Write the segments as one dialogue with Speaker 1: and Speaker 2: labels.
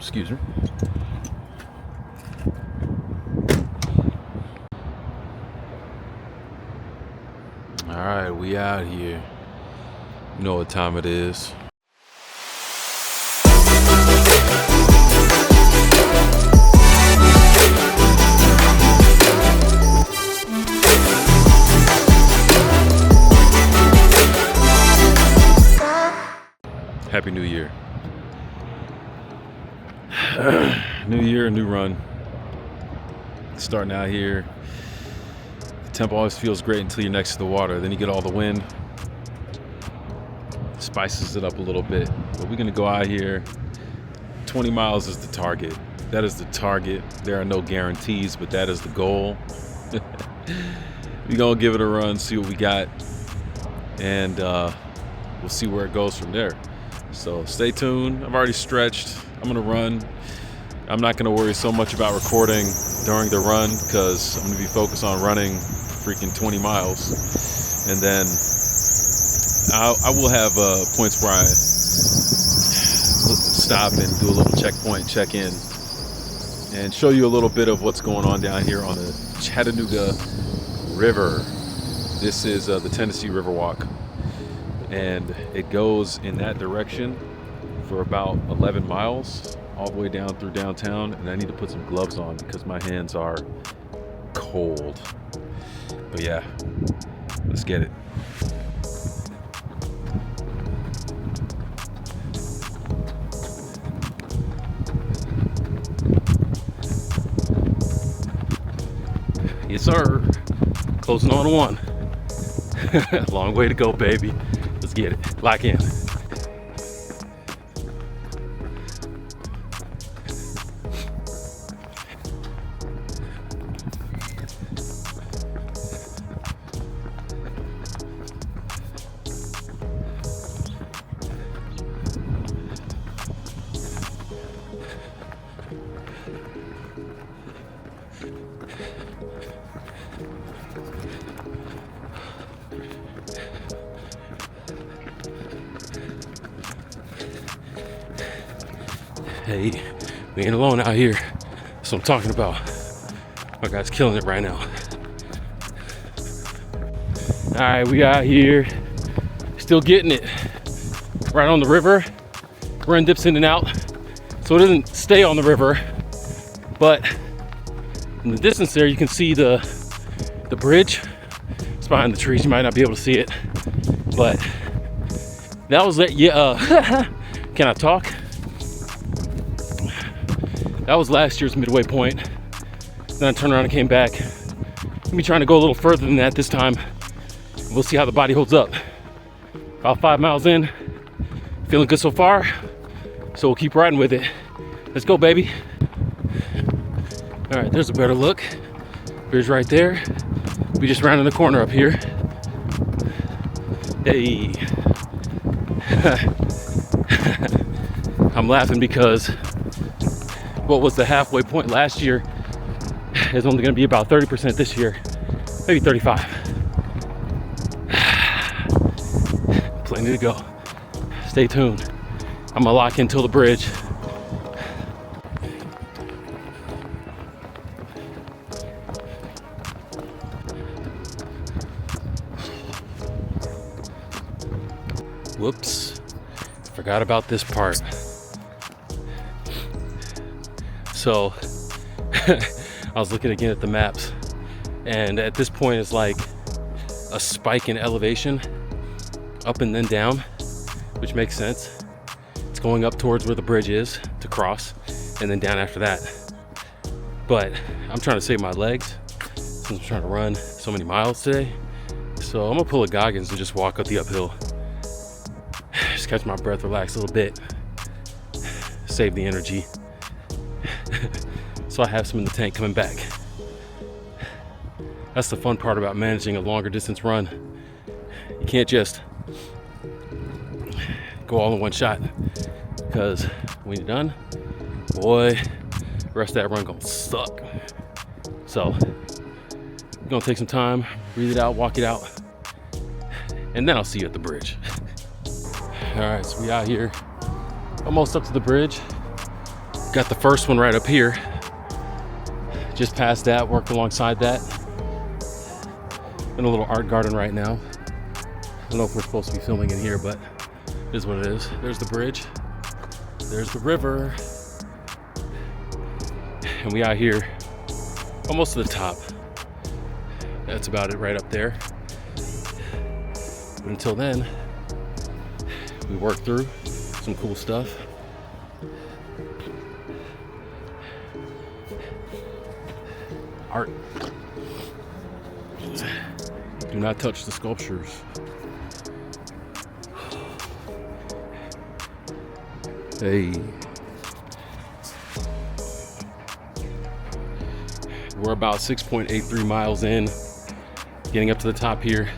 Speaker 1: Excuse me. All right, we out here. You know what time it is. Happy New Year. New year, new run. Starting out here. The tempo always feels great until you're next to the water. Then you get all the wind. Spices it up a little bit. But we're gonna go out here. 20 miles is the target. That is the target. There are no guarantees, but that is the goal. We're gonna give it a run, see what we got. And we'll see where it goes from there. So stay tuned. I've already stretched. I'm gonna run. I'm not gonna worry so much about recording during the run because I'm gonna be focused on running freaking 20 miles. And then I will have points where I stop and do a little checkpoint, check in, and show you a little bit of what's going on down here on the Chattanooga River. This is the Tennessee Riverwalk. And it goes in that direction for about 11 miles all the way down through downtown, and I need to put some gloves on because my hands are cold. But yeah, let's get it. Yes sir, closing on one. Long way to go, baby. Let's get it. Lock in. Hey, we ain't alone out here. That's what I'm talking about. My guy's killing it right now. All right, we out here. Still getting it. Right on the river. Run dips in and out. So it doesn't stay on the river. But in the distance there, you can see the bridge. It's behind the trees. You might not be able to see it. But that was it. Yeah. Can I talk? That was last year's midway point. Then I turned around and came back. I'll be trying to go a little further than that this time. We'll see how the body holds up. About 5 miles in. Feeling good so far. So we'll keep riding with it. Let's go, baby. All right, there's a better look. Bridge right there. We just rounded the corner up here. Hey. I'm laughing because what was the halfway point last year is only going to be about 30% this year, maybe 35. Plenty to go. Stay tuned. I'm gonna lock in till the bridge. Whoops, forgot about this part. So I was looking again at the maps, and at this point it's like a spike in elevation, up and then down, which makes sense. It's going up towards where the bridge is to cross, and then down after that. But I'm trying to save my legs since I'm trying to run so many miles today. So I'm gonna pull a Goggins and just walk up the uphill. Just catch my breath, relax a little bit, save the energy. So I have some in the tank coming back. That's the fun part about managing a longer distance run. You can't just go all in one shot, because when you're done, boy, the rest of that run gonna suck. So I'm gonna take some time, breathe it out, walk it out, and then I'll see you at the bridge. All right, so we out here, almost up to the bridge.
Speaker 2: Got the first one right up here. Just past that, worked alongside that. In a little art garden right now. I don't know if we're supposed to be filming in here, but it is what it is. There's the bridge. There's the river. And we out here almost to the top. That's about it right up there. But until then, we work through some cool stuff. Art. Do not touch the sculptures. Hey. We're about 6.83 miles in, getting up to the top here,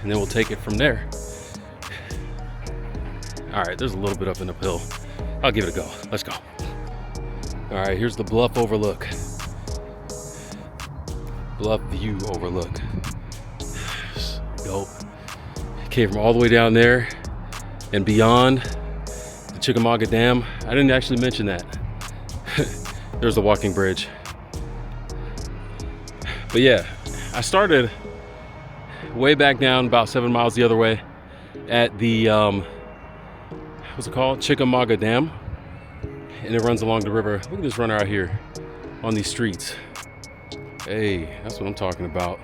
Speaker 2: and then we'll take it from there. All right, there's a little bit up an uphill. I'll give it a go. Let's go. All right, here's the bluff overlook. Bluff view overlook. Dope. Came from all the way down there and beyond the Chickamauga Dam. I didn't actually mention that. There's the walking bridge. But yeah, I started way back down about 7 miles the other way at the, what's it called? Chickamauga Dam. And it runs along the river. Look at this runner out here on these streets. Hey, that's what I'm talking about.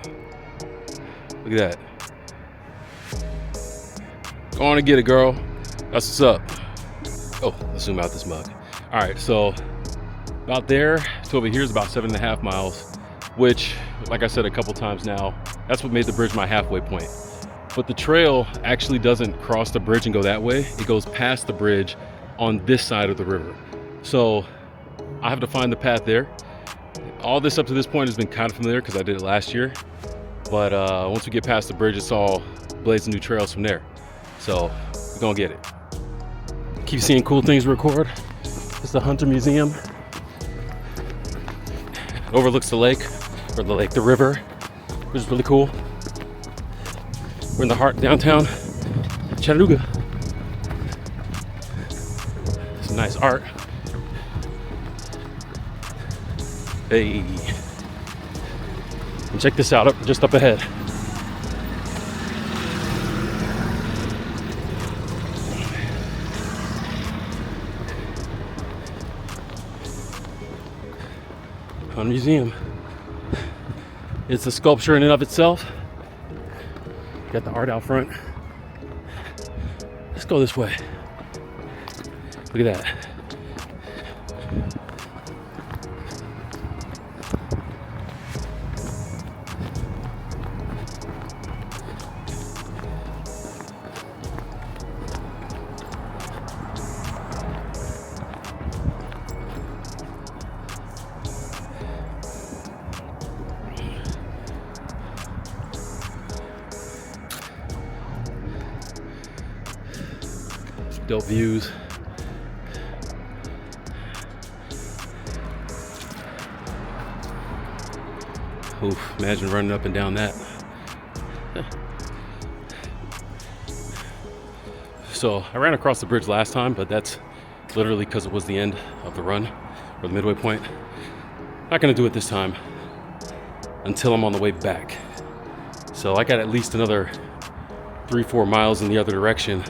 Speaker 2: Look at that. Go on and get it, girl. That's what's up. Oh, let's zoom out this mug. All right, so about there to over here is about 7.5 miles, which, like I said a couple times now, that's what made the bridge my halfway point. But the trail actually doesn't cross the bridge and go that way. It goes past the bridge on this side of the river. So I have to find the path there. All this up to this point has been kind of familiar because I did it last year. But once we get past the bridge, it's all blazing new trails from there. So we're gonna get it. Keep seeing cool things to record. It's the Hunter Museum. It overlooks the lake, or the river, which is really cool. We're in the heart downtown Chattanooga. Some nice art. Hey, and check this out, just up ahead. Hunter Museum. It's a sculpture in and of itself. Got the art out front. Let's go this way. Look at that. Dope views. Oof, imagine running up and down that. So I ran across the bridge last time, but that's literally because it was the end of the run, or the midway point. Not gonna do it this time until I'm on the way back. So I got at least another 3-4 miles in the other direction,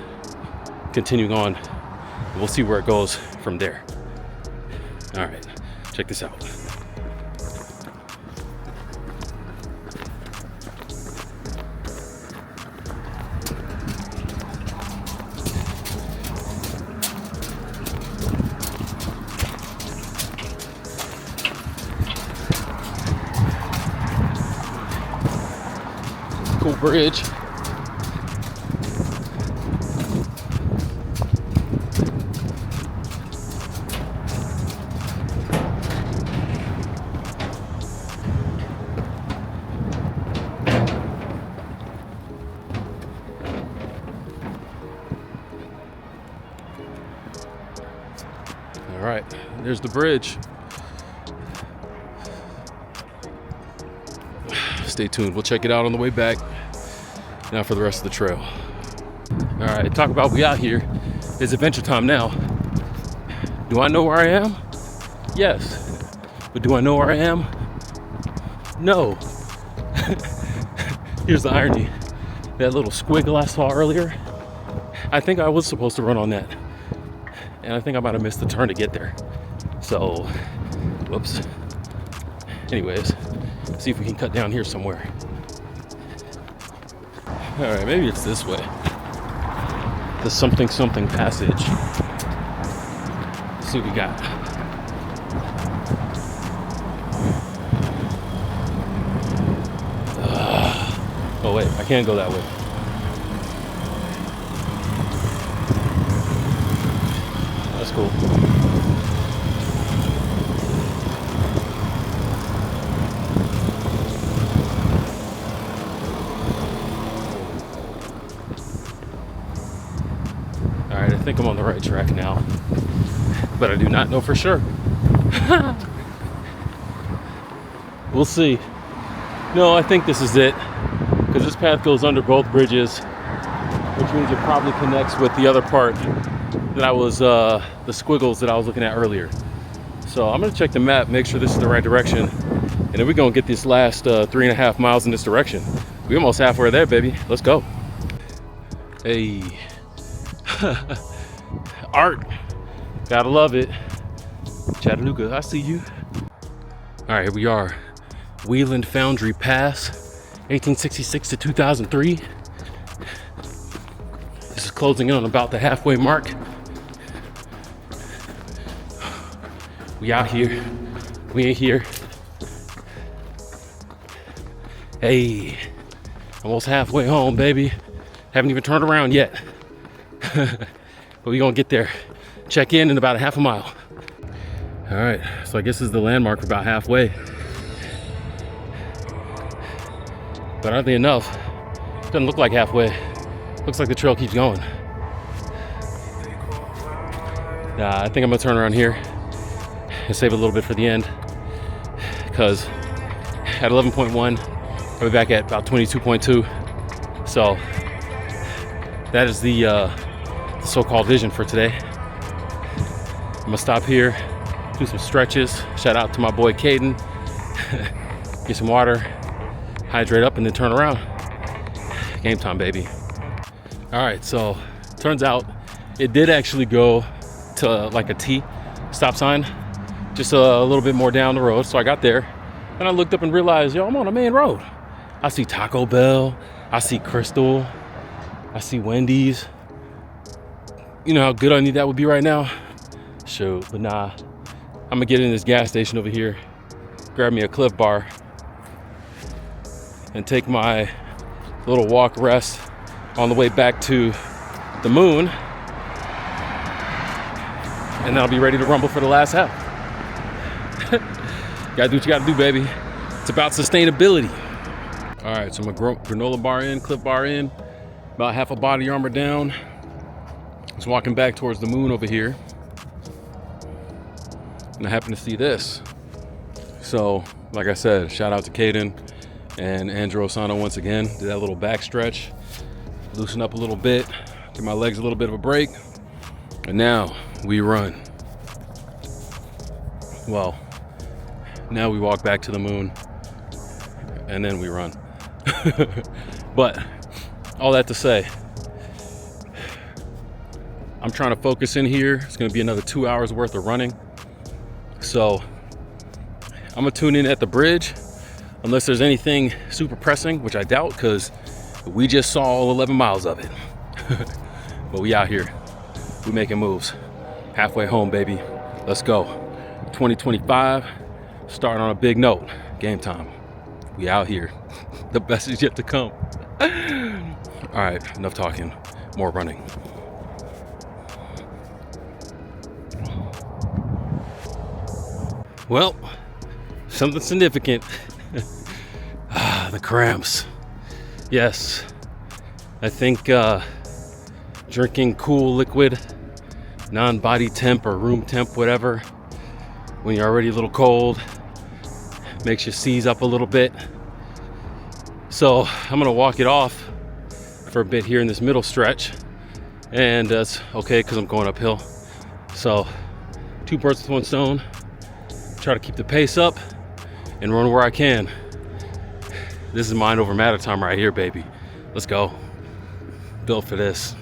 Speaker 2: continuing on. We'll see where it goes from there. All right, check this out. Cool bridge. All right, there's the bridge. Stay tuned, we'll check it out on the way back. Now for the rest of the trail. All right, talk about we out here. It's adventure time now. Do I know where I am? Yes. But do I know where I am? No. Here's the irony. That little squiggle I saw earlier, I think I was supposed to run on that. And I think I might have missed the turn to get there. So, whoops. Anyways, see if we can cut down here somewhere. All right, maybe it's this way. The something passage. Let's see what we got. Oh wait, I can't go that way. That's cool. All right, I think I'm on the right track now, but I do not know for sure. We'll see. No, I think this is it, because this path goes under both bridges, which means it probably connects with the other part that I was, the squiggles that I was looking at earlier. So I'm gonna check the map, make sure this is the right direction, and then we're gonna get this last 3.5 miles in this direction. We're almost halfway there, baby. Let's go. Hey. Art. Gotta love it. Chattanooga, I see you. All right, here we are. Wheeland Foundry Pass, 1866 to 2003. This is closing in on about the halfway mark. We out here. We ain't here. Hey, almost halfway home, baby. Haven't even turned around yet. But we gonna get there. Check in about a half a mile. All right, so I guess this is the landmark for about halfway. But oddly enough, doesn't look like halfway. Looks like the trail keeps going. I think I'm gonna turn around here and save a little bit for the end, because at 11.1, I'll be back at about 22.2. So that is the so-called vision for today. I'm gonna stop here, do some stretches. Shout out to my boy Caden. Get some water, hydrate up, and then turn around. Game time, baby. All right, so turns out it did actually go to like a T stop sign, just a little bit more down the road. So I got there and I looked up and realized, yo, I'm on a main road. I see Taco Bell, I see Crystal, I see Wendy's. You know how good I need that would be right now? Shoot, but nah. I'm gonna get in this gas station over here, grab me a Cliff Bar, and take my little walk rest on the way back to the moon. And then I'll be ready to rumble for the last half. Gotta do what you gotta do, baby. It's about sustainability. All right, so my granola bar in, Cliff Bar in, about half a body armor down. Just walking back towards the moon over here. And I happen to see this. So, like I said, shout out to Caden and Andrew Osano once again. Did that little back stretch, loosen up a little bit, give my legs a little bit of a break, and now we run. Well, now we walk back to the moon, and then we run. But all that to say, I'm trying to focus in here. It's gonna be another 2 hours worth of running. So I'm gonna tune in at the bridge, unless there's anything super pressing, which I doubt, because we just saw all 11 miles of it. But we out here, we making moves. Halfway home, baby. Let's go. 2025, starting on a big note. Game time. We out here. The best is yet to come. All right, enough talking, more running. Well, something significant. The cramps. Yes, I think drinking cool liquid, non-body temp or room temp, whatever, when you're already a little cold, makes you seize up a little bit. So I'm gonna walk it off for a bit here in this middle stretch, and that's okay because I'm going uphill. So Two birds with one stone. Try to keep the pace up and run where I can. This is mind over matter time right here, baby. Let's go. Built for this.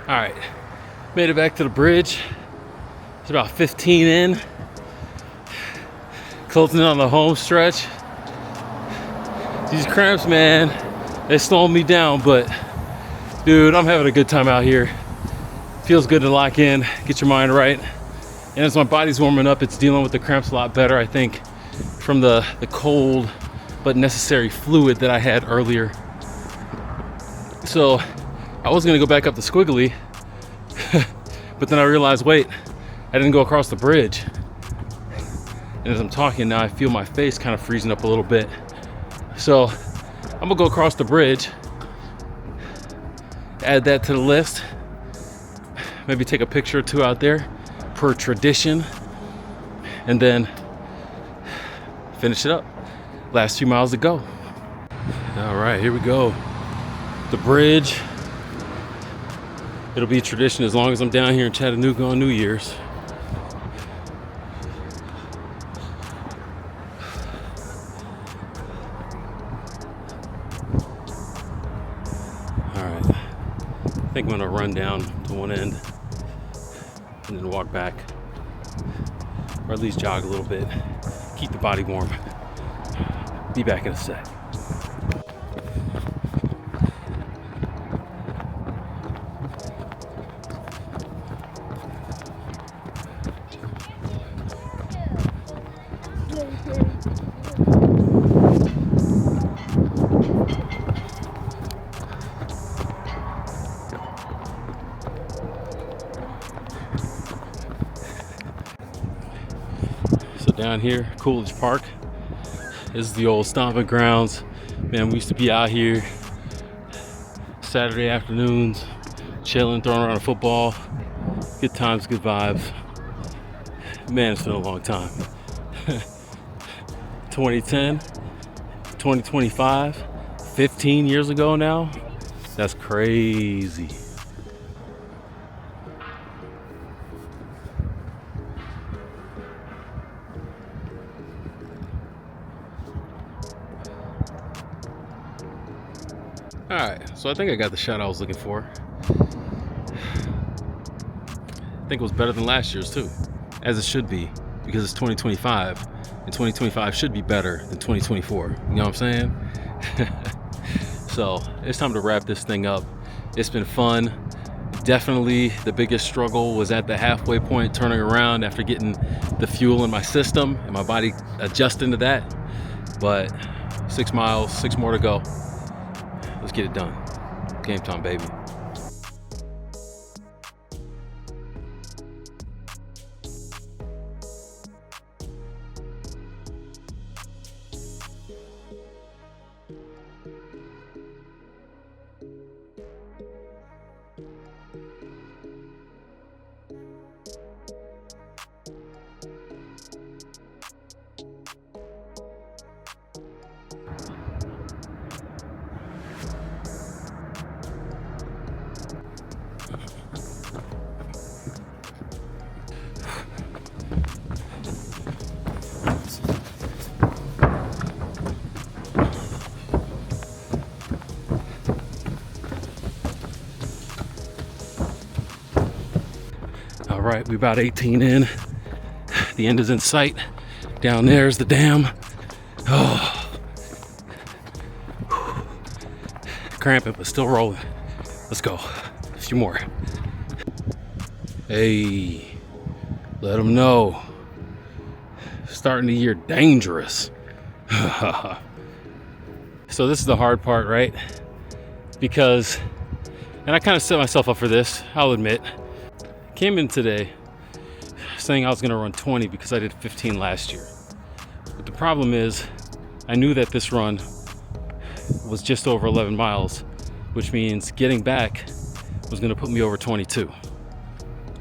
Speaker 2: All right, made it back to the bridge. It's about 15 in. Closing in on the home stretch. These cramps, man, they slowing me down, but dude, I'm having a good time out here. Feels good to lock in, get your mind right. And as my body's warming up, it's dealing with the cramps a lot better, I think, from the cold but necessary fluid that I had earlier. So I was gonna go back up the Squiggly, but then I realized, wait, I didn't go across the bridge. And as I'm talking now, I feel my face kind of freezing up a little bit. So I'm gonna go across the bridge, add that to the list, maybe take a picture or two out there per tradition, and then finish it up. Last few miles to go. All right, here we go. The bridge. It'll be a tradition as long as I'm down here in Chattanooga on New Year's. All right, I think I'm gonna run down to one end and then walk back, or at least jog a little bit, keep the body warm. Be back in a sec. So down here, Coolidge Park. This is the old stomping grounds. Man, we used to be out here Saturday afternoons, chilling, throwing around a football. Good times, good vibes. Man, it's been a long time. 2010, 2025, 15 years ago now. That's crazy. All right, so I think I got the shot I was looking for. I think it was better than last year's too, as it should be, because it's 2025, and 2025 should be better than 2024. You know what I'm saying? So it's time to wrap this thing up. It's been fun. Definitely the biggest struggle was at the halfway point, turning around after getting the fuel in my system and my body adjusting to that. But 6 miles, 6 more to go. Let's get it done. Game time, baby. All right, we're about 18 in. The end is in sight. Down there's the dam. Oh, cramping, but still rolling. Let's go. A few more. Hey, let them know. Starting the year dangerous. So this is the hard part, right? Because, and I kind of set myself up for this, I'll admit. Came in today saying I was gonna run 20 because I did 15 last year. But the problem is, I knew that this run was just over 11 miles, which means getting back was gonna put me over 22.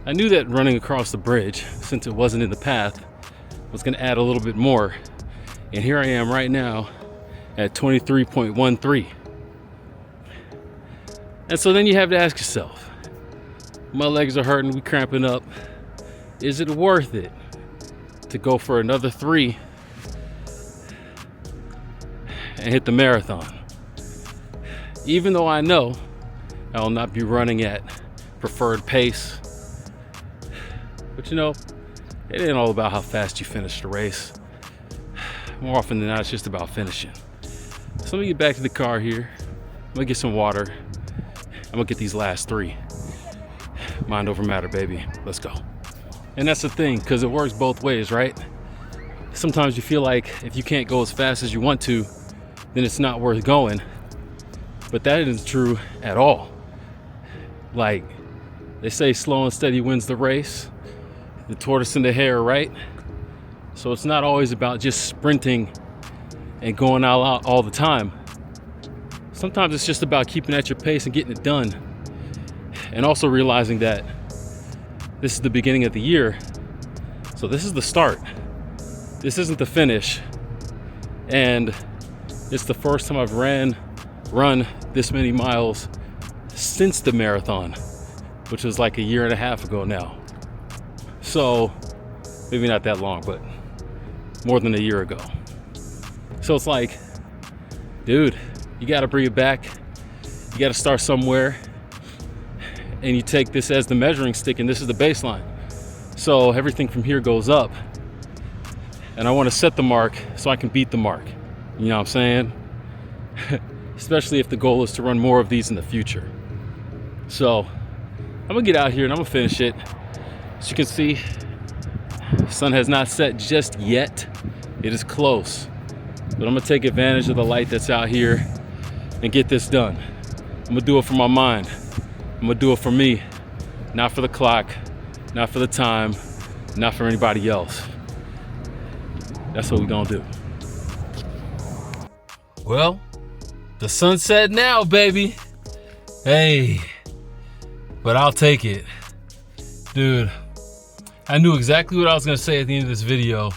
Speaker 2: I knew that running across the bridge, since it wasn't in the path, was gonna add a little bit more. And here I am right now at 23.13. And so then you have to ask yourself, my legs are hurting, we cramping up. is it worth it to go for another 3 and hit the marathon? Even though I know I will not be running at preferred pace, but you know, it ain't all about how fast you finish the race. More often than not, it's just about finishing. So let me get back to the car here. I'm gonna get some water. I'm gonna get these last 3. Mind over matter, baby. Let's go. And that's the thing, because it works both ways, right? Sometimes you feel like if you can't go as fast as you want to, then it's not worth going. But that isn't true at all. Like, they say slow and steady wins the race. The tortoise and the hare, right? So it's not always about just sprinting and going out all the time. Sometimes it's just about keeping at your pace and getting it done. And also realizing that this is the beginning of the year. So this is the start. This isn't the finish. And it's the first time I've run this many miles since the marathon, which was like a year and a half ago now. So maybe not that long, but more than a year ago. So it's like, dude, you got to bring it back. You got to start somewhere. And you take this as the measuring stick, and this is the baseline. So everything from here goes up. And I want to set the mark so I can beat the mark. You know what I'm saying? Especially if the goal is to run more of these in the future. So I'm gonna get out here and I'm gonna finish it. As you can see, the sun has not set just yet. It is close. But I'm gonna take advantage of the light that's out here and get this done. I'm gonna do it for my mind. I'm gonna do it for me, not for the clock, not for the time, not for anybody else. That's what we're gonna do. Well, the sunset now, baby. Hey, but I'll take it. Dude, I knew exactly what I was gonna say at the end of this video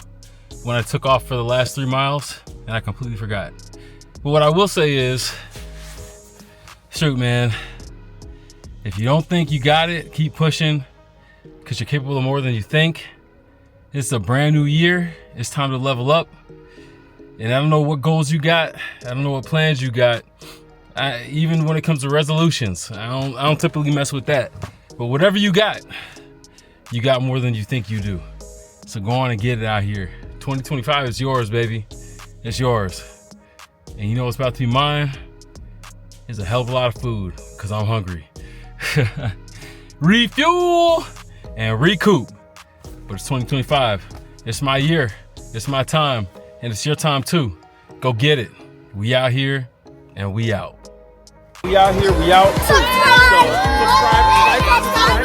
Speaker 2: when I took off for the last 3 miles, and I completely forgot. But what I will say is, shoot, man, if you don't think you got it, keep pushing, because you're capable of more than you think. It's a brand new year. It's time to level up. And I don't know what goals you got. I don't know what plans you got. Even when it comes to resolutions, I don't typically mess with that. But whatever you got more than you think you do. So go on and get it out here. 2025 is yours, baby. It's yours. And you know what's about to be mine? It's a hell of a lot of food, because I'm hungry. Refuel and recoup. But it's 2025. It's my year. It's my time. And it's your time too. Go get it. We out here and we out.
Speaker 3: We out here, we out. So, subscribe, like,